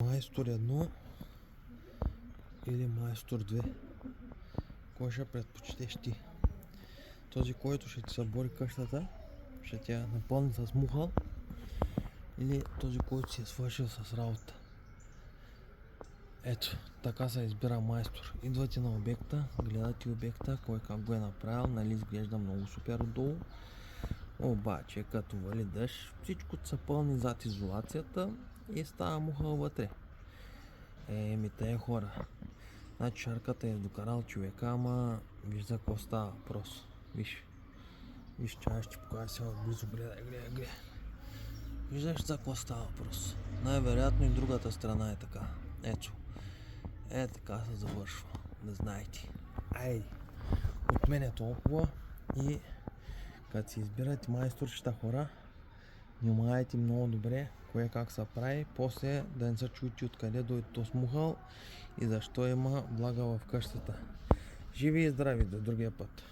Майстор 1 или майстор 2? Кой ще предпочетеш ти? Този, който ще ти събори къщата, ще тя напълни с мухъл, или този, който си е свършил с работа? Ето, така се избира майстор. Идвате на обекта, гледате обекта, кой как го е направил, нали изглежда много супер отдолу. Обаче, като вали дъжд, всичко се пълни зад изолацията и става мухъл вътре. Еми тая хора. Значи шарката е докарал човека, ама виж за какво става въпрос. Виж чая ще покажа сега отблизо, гледай. Виждаш за какво става въпрос. Най-вероятно и другата страна е така. Ето. Така се завършва. Да знаете. От мен е толкова и като си избирате майсторчета хора, внимавайте много добре кое как се прави, после да не се чуете откъде дойде този мухъл и защо има влага в къщата. Живи и здрави до другия път!